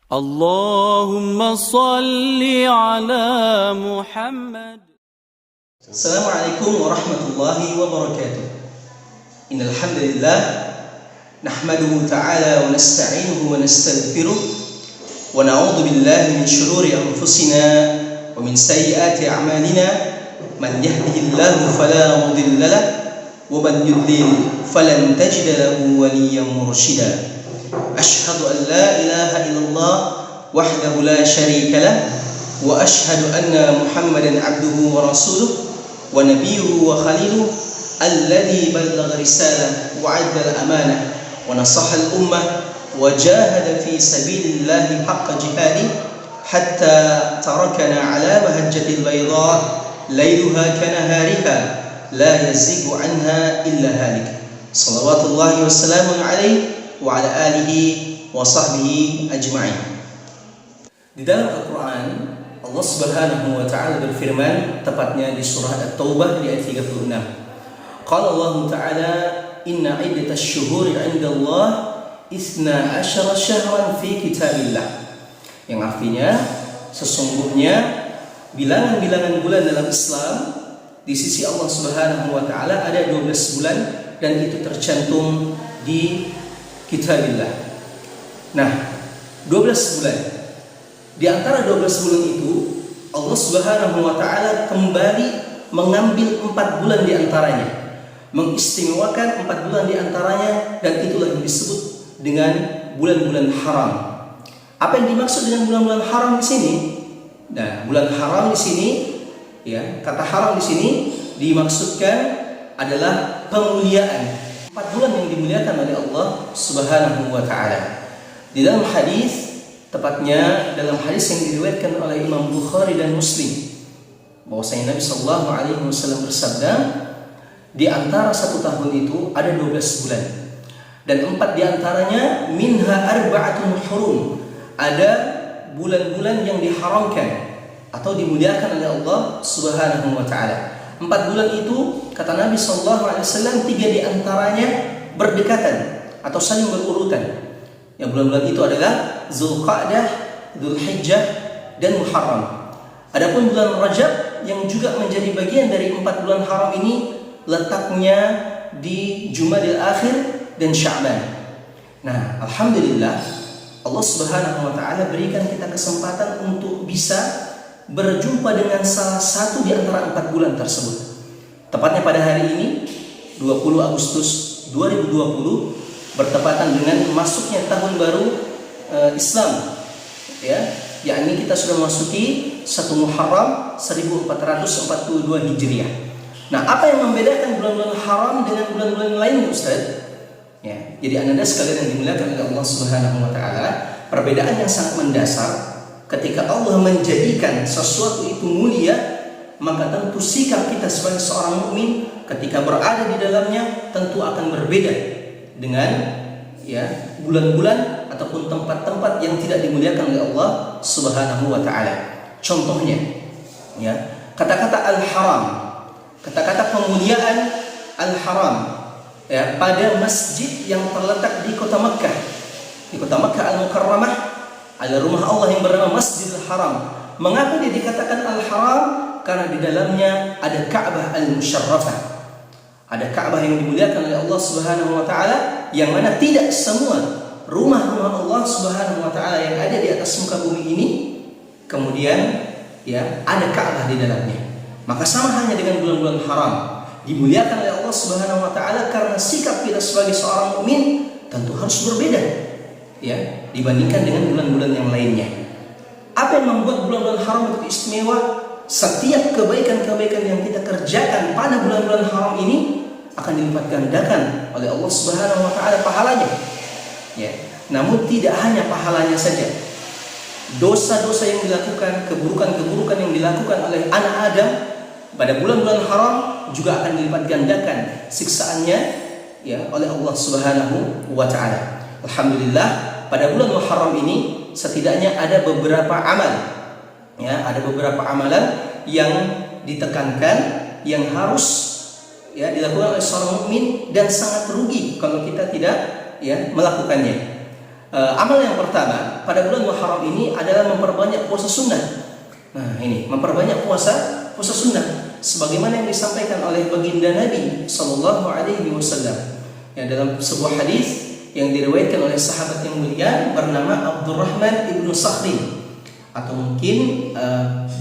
Allahumma salli ala Muhammad. Assalamualaikum warahmatullahi wabarakatuh. Innal hamdalillah nahmaduhu ta'ala wa nasta'inuhu wa nastaghfiruh wa na'udzu billahi min shururi anfusina wa min sayyiati a'malina man yahdihillahu fala mudilla lahu wa man yudlil falan tajida lahu waliyyan mursyida. Ashhadu an la ilaha illallah wahdahu la syarika lah wa ashhadu anna Muhammadan abduhu wa rasuluh wa nabiyuhu wa khaliluh alladhi ballagha risalah wa 'adda al-amanah wa nasaha al-ummah wa jahada fi sabilillahi haqqa jihadih hatta tarakana 'ala mahajjatil bayda lailuha kanahariha la yazighu 'anha illa halik. Shalawatullahi wa salamun alaihi wa ala alihi wa sahbihi ajma'in. Di dalam Al-Quran Allah Subhanahu wa ta'ala berfirman, tepatnya di surah At-Taubah di ayat 36. Qala Allah ta'ala inna iddatash syuhuri 'inda Allah 12 syahran fi kitabillah. Yang artinya sesungguhnya bilangan-bilangan bulan dalam Islam di sisi Allah Subhanahu wa ta'ala ada 12 bulan dan itu tercantum di kitabillah. Nah, 12 bulan. Di antara 12 bulan itu Allah Subhanahu wa ta'ala kembali mengambil 4 bulan di antaranya, mengistimewakan 4 bulan di antaranya, dan itulah yang disebut dengan bulan-bulan haram. Apa yang dimaksud dengan bulan-bulan haram di sini? Nah, bulan haram di sini, ya, kata haram di sini dimaksudkan adalah pemuliaan. 4 bulan yang dimuliakan oleh Allah Subhanahu wa ta'ala. Di dalam hadis, tepatnya dalam hadis yang diriwayatkan oleh Imam Bukhari dan Muslim, bahwasanya Nabi sallallahu alaihi wasallam bersabda, di antara 1 tahun itu ada 12 bulan dan 4 di antaranya minha arba'atun hurum, ada bulan-bulan yang diharamkan atau dimuliakan oleh Allah Subhanahu wa ta'ala. 4 bulan itu kata Nabi SAW 3 di antaranya berdekatan atau saling berurutan. Yang bulan-bulan itu adalah Zulqa'dah, Dzulhijjah, dan Muharram. Adapun bulan Rajab yang juga menjadi bagian dari 4 bulan haram ini letaknya di Jumadil Akhir dan Sya'ban. Nah, alhamdulillah Allah Subhanahu wa ta'ala berikan kita kesempatan untuk bisa berjumpa dengan salah satu di antara 4 bulan tersebut. Tepatnya pada hari ini 20 Agustus 2020 bertepatan dengan masuknya tahun baru Islam, ya, yakni kita sudah memasuki 1 Muharram 1442 Hijriah. Nah, apa yang membedakan bulan-bulan haram dengan bulan-bulan lainnya, Ustaz? Ya, jadi Anda sekalian yang dimuliakan oleh Allah Subhanahu wa ta'ala, perbedaan yang sangat mendasar. Ketika Allah menjadikan sesuatu itu mulia, maka tentu sikap kita sebagai seorang mukmin ketika berada di dalamnya tentu akan berbeda dengan, ya, bulan-bulan ataupun tempat-tempat yang tidak dimuliakan oleh Allah Subhanahu wa ta'ala. Contohnya, ya, kata-kata al-haram, kata-kata pemuliaan al-haram, ya, pada masjid yang terletak di kota Makkah, di kota Makkah al-Mukarramah, ada rumah Allah yang bernama Masjidil Haram. Mengapa dia dikatakan Al-Haram? Karena di dalamnya ada Ka'bah Al-Musyarrafah. Ada Ka'bah yang dimuliakan oleh Allah Subhanahu wa ta'ala, yang mana tidak semua rumah-rumah Allah Subhanahu wa ta'ala yang ada di atas muka bumi ini kemudian, ya, ada Ka'bah di dalamnya. Maka sama halnya dengan bulan-bulan haram, dimuliakan oleh Allah Subhanahu wa ta'ala karena sikap kita sebagai seorang mukmin tentu harus berbeda, ya, dibandingkan dengan bulan-bulan yang lainnya. Apa yang membuat bulan-bulan haram itu istimewa? Setiap kebaikan-kebaikan yang kita kerjakan pada bulan-bulan haram ini akan dilipat gandakan oleh Allah Subhanahu wa ta'ala pahalanya. Ya, namun tidak hanya pahalanya saja. Dosa-dosa yang dilakukan, keburukan-keburukan yang dilakukan oleh anak Adam pada bulan-bulan haram juga akan dilipat gandakan siksaannya, ya, oleh Allah Subhanahu wa ta'ala. Alhamdulillah, pada bulan Muharram ini setidaknya ada beberapa amal, ya, ada beberapa amalan yang ditekankan, yang harus, ya, dilakukan oleh seorang mukmin dan sangat rugi kalau kita tidak, ya, melakukannya. Amal yang pertama pada bulan Muharram ini adalah memperbanyak puasa sunnah. Nah, ini memperbanyak puasa sunnah sebagaimana yang disampaikan oleh baginda Nabi sallallahu alaihi wasallam. Ya, dalam sebuah hadis yang diriwayatkan oleh sahabat yang mulia bernama Abdurrahman ibnu Sakhrin, atau mungkin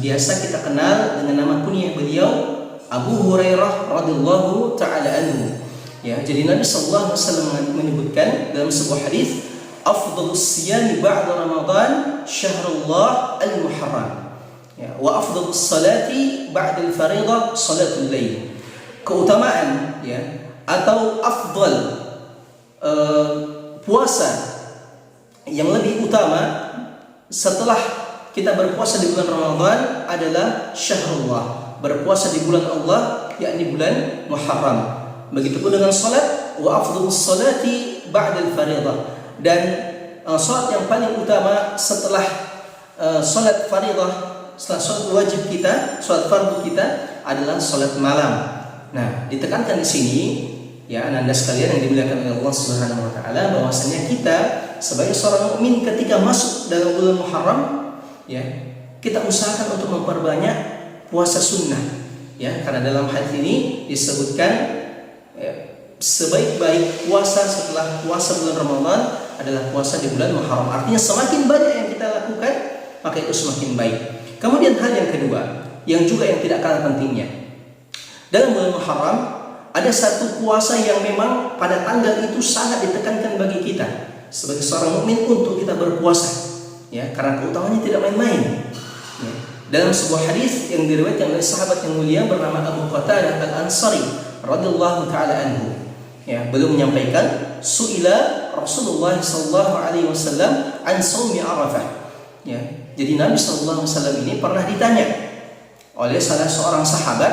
biasa kita kenal dengan nama kunyah beliau Abu Hurairah radhiyallahu taala anhu. Ya, jadi Nabi sallallahu alaihi wasallam menyebutkan dalam sebuah hadis, afdhalus siyami ba'da Ramadan syahrullah al-Muharram. Ya, wa afdhalus salati ba'da al-fariḍah salatul lail. Keutamaan, ya, atau afdal puasa yang lebih utama setelah kita berpuasa di bulan Ramadan adalah syahrullah, berpuasa di bulan Allah, yakni bulan Muharram. Begitupun dengan salat, wa afdhalus salati ba'dal fariḍah, dan salat yang paling utama setelah salat fariḍah, setelah salat wajib kita, salat fardu kita adalah salat malam. Nah, ditekankan di sini, ya ananda sekalian yang dimuliakan oleh Allah Subhanahu wa taala, bahwasanya kita sebagai seorang mukmin ketika masuk dalam bulan Muharram, ya, kita usahakan untuk memperbanyak puasa sunnah, ya, karena dalam hadis ini disebutkan, ya, sebaik-baik puasa setelah puasa bulan Ramadan adalah puasa di bulan Muharram. Artinya semakin banyak yang kita lakukan, maka itu semakin baik. Kemudian hal yang kedua, yang juga yang tidak kalah pentingnya, dalam bulan Muharram ada satu puasa yang memang pada tanggal itu sangat ditekankan bagi kita sebagai seorang mukmin untuk kita berpuasa, ya, karena keutamanya tidak main-main. Ya. Dalam sebuah hadis yang diriwayatkan oleh sahabat yang mulia bernama Abu Qatadah Al-Ansari radhiyallahu taala anhu, ya, beliau menyampaikan, su'ila Rasulullah sallallahu alaihi wasallam an shaumi Arafah. Ya, jadi Nabi sallallahu alaihi wasallam ini pernah ditanya oleh salah seorang sahabat,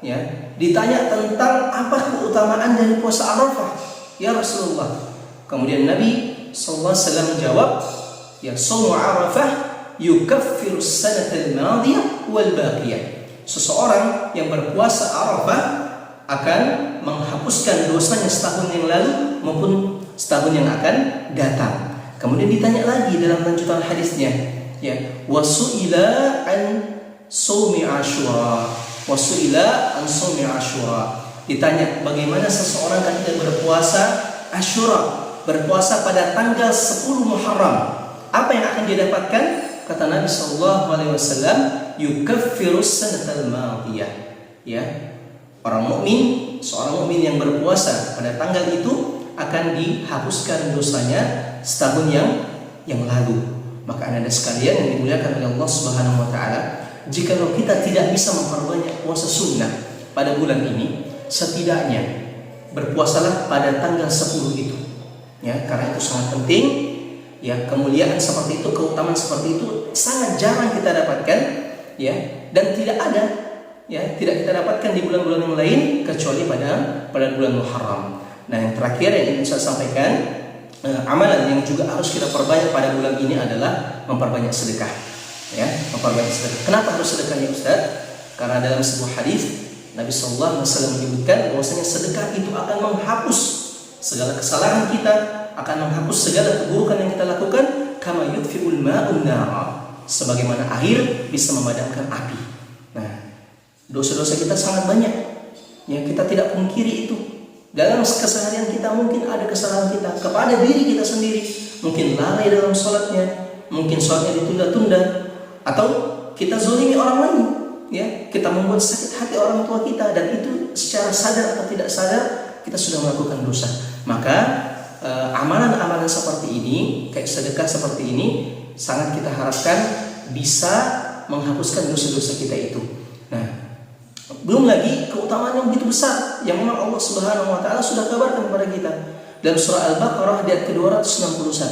ya, ditanya tentang apa keutamaan dari puasa Arafah, ya Rasulullah. Kemudian Nabi sallallahu alaihi wasallam menjawab, ya, shaumu Arafah yukaffiru as-sanata al-madiyah wal baqiyah. Seseorang yang berpuasa Arafah akan menghapuskan dosanya setahun yang lalu maupun setahun yang akan datang. Kemudian ditanya lagi dalam lanjutan hadisnya, ya, wasu'ila an shaumi Asyura, wasu'ila an shaumi Asyura. Ditanya bagaimana seseorang ketika berpuasa Asyura, berpuasa pada tanggal 10 Muharram, apa yang akan dia dapatkan? Kata Nabi sallallahu alaihi wasallam, yukaffirus sanatal madiyah. Ya, orang mukmin, seorang mukmin yang berpuasa pada tanggal itu akan dihapuskan dosanya setahun yang lalu. Maka anda sekalian yang dimuliakan oleh Allah Subhanahu wa taala, jika kita tidak bisa memperbanyak puasa sunnah pada bulan ini, setidaknya berpuasalah pada tanggal 10 itu. Ya, karena itu sangat penting. Ya, kemuliaan seperti itu, keutamaan seperti itu sangat jarang kita dapatkan, ya, dan tidak ada, ya, tidak kita dapatkan di bulan-bulan yang lain kecuali pada bulan Muharram. Nah, yang terakhir yang ingin saya sampaikan, amalan yang juga harus kita perbanyak pada bulan ini adalah memperbanyak sedekah. Ya, memperbanyak sedekah. Kenapa harus sedekah, ya Ustaz? Karena dalam sebuah hadis Nabi sallallahu alaihi wasallam menyebutkan bahwasanya sedekah itu akan menghapus segala kesalahan kita, akan menghapus segala keburukan yang kita lakukan, kama yudfi'ul ma'un nar, sebagaimana air bisa memadamkan api. Nah, dosa-dosa kita sangat banyak. Ya, kita tidak pungkiri itu. Dalam keseharian kita mungkin ada kesalahan kita kepada diri kita sendiri, mungkin lalai dalam sholatnya, mungkin sholatnya ditunda-tunda, atau kita zalimi orang lain, ya, kita membuat sakit hati orang tua kita, dan itu secara sadar atau tidak sadar kita sudah melakukan dosa. Maka amalan-amalan seperti ini, kayak sedekah seperti ini, sangat kita harapkan bisa menghapuskan dosa-dosa kita itu. Nah, belum lagi keutamaan yang begitu besar yang memang Allah Subhanahu wa taala sudah kabarkan kepada kita. Dalam surah Al-Baqarah ayat ke-261,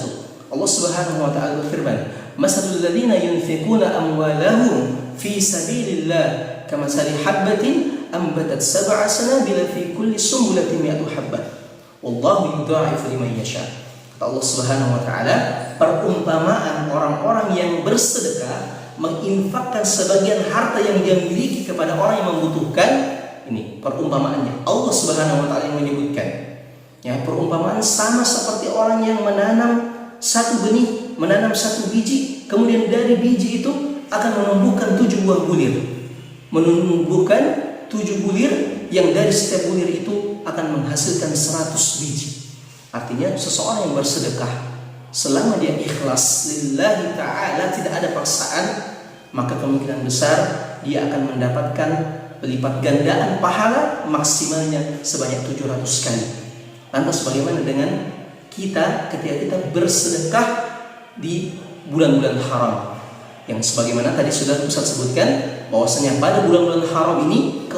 Allah Subhanahu wa taala berfirman, "Masalul ladzina yunfiquna amwalahum fi sabilillah kamathali habbatin ambatat sab'a sanabila fi kulli sumbulatin mi'atu habbah. Wallahu yudha'ifu liman yasha." Kata Allah Subhanahu wa taala, perumpamaan orang-orang yang bersedekah, menginfakkan sebagian harta yang dia miliki kepada orang yang membutuhkan, ini perumpamaannya Allah Subhanahu wa taala yang menyebutkan. Ya, perumpamaan sama seperti orang yang menanam satu benih menanam satu biji, kemudian dari biji itu akan menumbuhkan 7 buah bulir. Menumbuhkan 7 bulir yang dari setiap bulir itu akan menghasilkan 100 biji. Artinya seseorang yang bersedekah selama dia ikhlas lillahi ta'ala, tidak ada paksaan, maka kemungkinan besar dia akan mendapatkan pelipat gandaan pahala maksimalnya sebanyak 700 kali. Lantas bagaimana dengan kita ketika kita bersedekah di bulan-bulan haram? Yang sebagaimana tadi sudah Ustaz sebutkan, bahwasanya pada bulan-bulan haram ini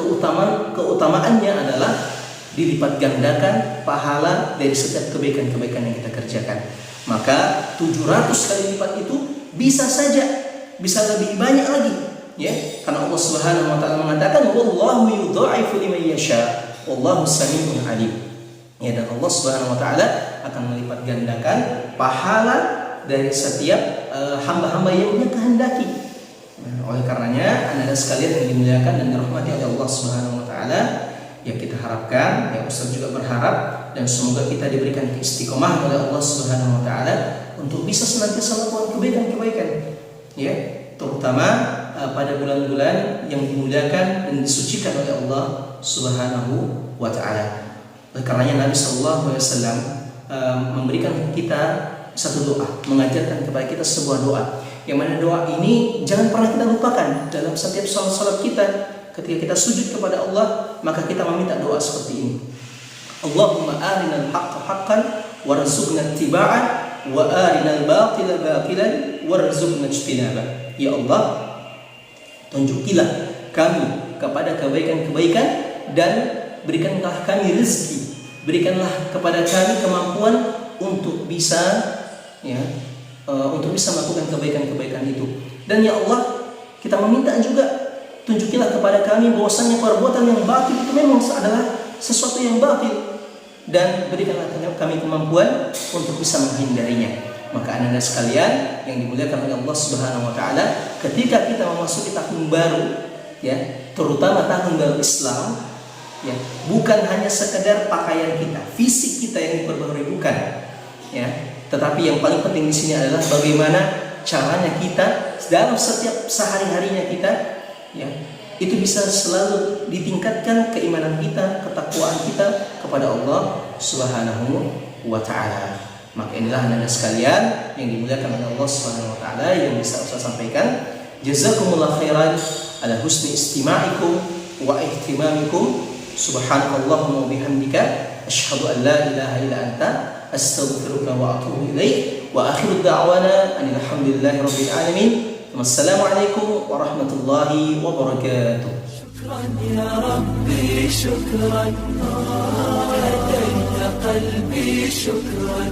keutamaannya adalah dilipat gandakan pahala dari setiap kebaikan-kebaikan yang kita kerjakan. Maka 700 kali lipat itu bisa saja, bisa lebih banyak lagi, ya. Karena Allah Subhanahu wa taala mengatakan wallahu yudha'ifu liman yasha wallahu samii'un 'alim. Ya, dan Allah Subhanahu wa taala akan melipat gandakan pahala dari setiap hamba-hamba yang dia kehendaki. Oleh karenanya, anak-anak sekalian yang dimuliakan dan dirahmati oleh Allah Subhanahu wa taala, ya kita harapkan, ya Ustaz juga berharap, dan semoga kita diberikan istiqomah oleh Allah Subhanahu wa taala untuk bisa senantiasa melakukan kebaikan-kebaikan, ya, terutama pada bulan-bulan yang dimuliakan dan disucikan oleh Allah Subhanahu wa taala. Oleh karenanya Nabi sallallahu alaihi wasallam memberikan kita satu doa, mengajarkan kepada kita sebuah doa, yang mana doa ini jangan pernah kita lupakan dalam setiap salat kita. Ketika kita sujud kepada Allah, maka kita meminta doa seperti ini. Allahumma arinal haqqa haqqan warzuqna ittiba'ah wa arinal batila batilan warzuqna ijtinabah. Ya Allah, tunjukilah kami kepada kebaikan-kebaikan dan berikanlah kami rezeki. Berikanlah kepada kami kemampuan untuk bisa, ya, untuk bisa melakukan kebaikan-kebaikan itu. Dan ya Allah, kita meminta juga, tunjukilah kepada kami bahwasanya perbuatan yang batil itu memang adalah sesuatu yang batil, dan berikanlah kami kemampuan untuk bisa menghindarinya. Maka anak-anak sekalian yang dimuliakan oleh Allah Subhanahu wa taala, ketika kita memasuki tahun baru, ya, terutama tahun baru Islam, ya, bukan hanya sekedar pakaian kita, fisik kita yang diperbarui, bukan, ya, tetapi yang paling penting di sini adalah bagaimana caranya kita dalam setiap sehari-harinya kita, ya, itu bisa selalu ditingkatkan keimanan kita, ketakwaan kita kepada Allah Subhanahu wa taala. Maka inilah anak-anak sekalian yang dimuliakan oleh Allah Subhanahu wa taala yang bisa saya sampaikan. Jazakumullah khairan ala husni istima'ikum wa ihtimamikum. Subhanakallahumma wa bihamdika asyhadu an la ilaha illa anta astaghfiruka wa atubu ilaik. Wa akhiru da'wana alhamdulillahi rabbil alamin. Wassalamualaikum warahmatullahi wabarakatuh. شكرا يا ربي شكرا هديت قلبي شكرا